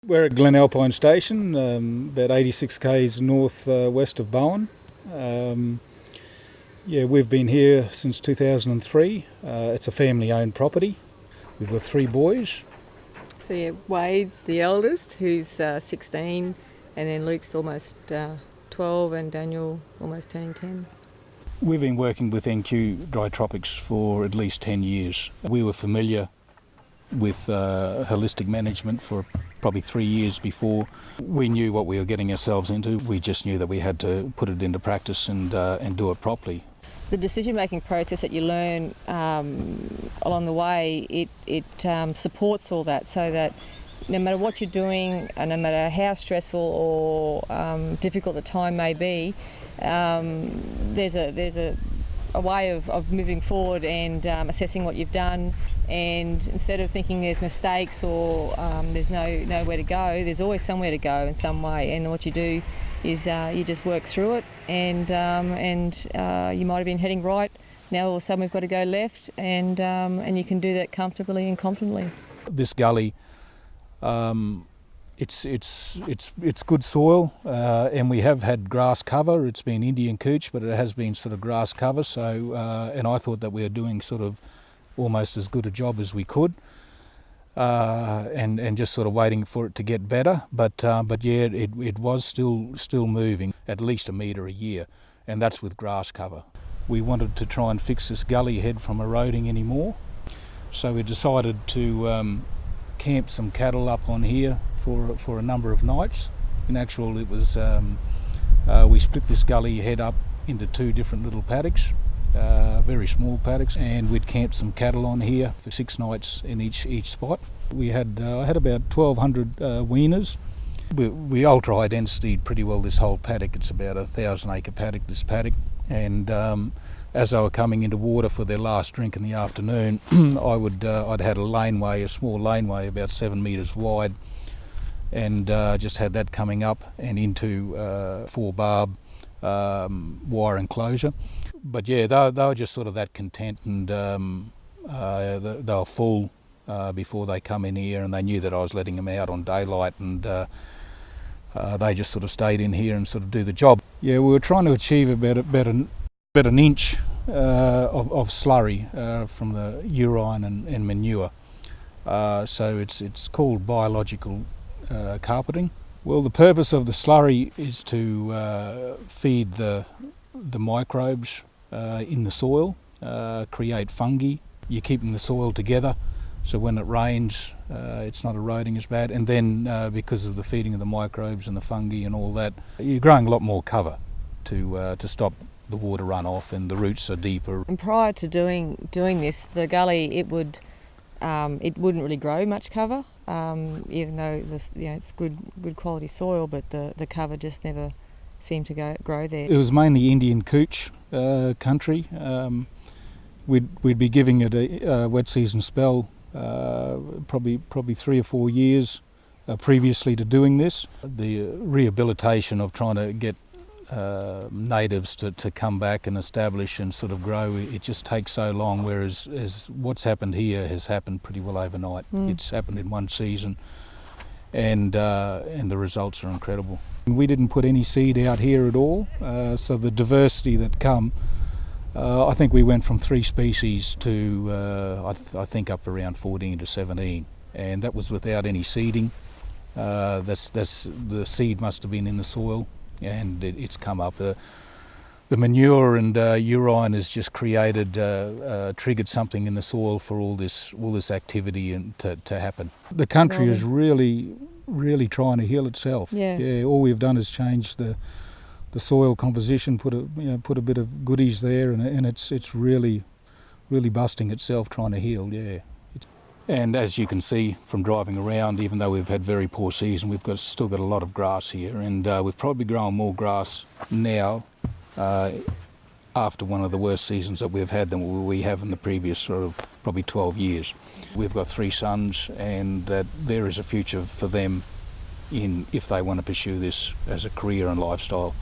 We're at Glenalpine station, about 86 k's north west of Bowen. We've been here since 2003. It's a family-owned property. We've got 3 boys. So Wade's the eldest, who's 16, and then Luke's almost 12, and Daniel almost turning 10. We've been working with NQ Dry Tropics for at least 10 years. We were familiar with holistic management for probably 3 years before. We knew what we were getting ourselves into. We just knew that we had to put it into practice and do it properly. The decision-making process that you learn along the way, it supports all that, so that no matter what you're doing, and no matter how stressful or difficult the time may be, there's a way of moving forward and assessing what you've done. And instead of thinking there's mistakes or there's nowhere to go, there's always somewhere to go in some way. And what you do is you just work through it, and you might have been heading right. Now all of a sudden we've got to go left, and you can do that comfortably and confidently. This gully, it's good soil, and we have had grass cover. It's been Indian couch, but it has been sort of grass cover. So, and I thought that we were doing sort of almost as good a job as we could, and just sort of waiting for it to get better. But yeah, it was still moving at least a metre a year, and that's with grass cover. We wanted to try and fix this gully head from eroding anymore, so we decided to camp some cattle up on here for a number of nights. In actual, it was we split this gully head up into 2 different little paddocks, very small paddocks, and we'd camped some cattle on here for 6 nights in each spot. We had I had about 1,200 weaners. We ultra high density pretty well this whole paddock. It's about a 1,000 acre paddock, this paddock, and as they were coming into water for their last drink in the afternoon, I'd had a small laneway about 7 metres wide, and just had that coming up and into 4 barb wire enclosure. But yeah, they were just sort of that content, and they were full before they come in here, and they knew that I was letting them out on daylight, and they just sort of stayed in here and sort of do the job. Yeah, we were trying to achieve about an inch of slurry from the urine and manure. So it's called biological carpeting. Well, the purpose of the slurry is to feed the microbes in the soil, create fungi. You're keeping the soil together, so when it rains it's not eroding as bad. And then because of the feeding of the microbes and the fungi and all that, you're growing a lot more cover to stop the water runoff, and the roots are deeper. And prior to doing this, the gully, it wouldn't really grow much cover, even though it's good quality soil, but the cover just never seemed to grow there. It was mainly Indian couch country. We'd be giving it a wet season spell, probably 3 or 4 years previously to doing this. The rehabilitation of trying to get natives to come back and establish and sort of grow, it just takes so long, whereas what's happened here has happened pretty well overnight. It's happened in 1 season, and the results are incredible. We didn't put any seed out here at all, so the diversity that come, I think we went from 3 species to I think up around 14 to 17, and that was without any seeding. That's the seed must have been in the soil, and it's come up. The manure and urine has just triggered something in the soil for all this activity and to happen. The country is really trying to heal itself. Yeah. All we've done is change the soil composition, put a bit of goodies there, and it's really busting itself trying to heal. Yeah. And as you can see from driving around, even though we've had very poor season, we've still got a lot of grass here, and we've probably grown more grass now after one of the worst seasons that we've had than we have in the previous sort of probably 12 years. We've got 3 sons, and there is a future for them if they want to pursue this as a career and lifestyle.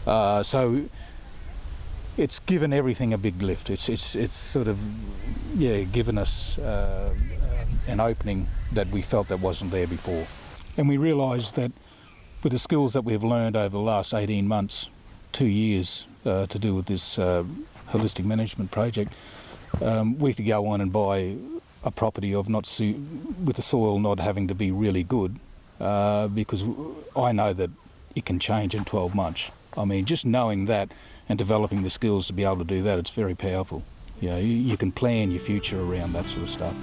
So it's given everything a big lift. It's sort of given us an opening that we felt that wasn't there before. And we realised that with the skills that we've learned over the last 18 months, 2 years to do with this holistic management project, we could go on and buy a property of with the soil not having to be really good, because I know that it can change in 12 months. I mean, just knowing that and developing the skills to be able to do that, it's very powerful. You know, you can plan your future around that sort of stuff.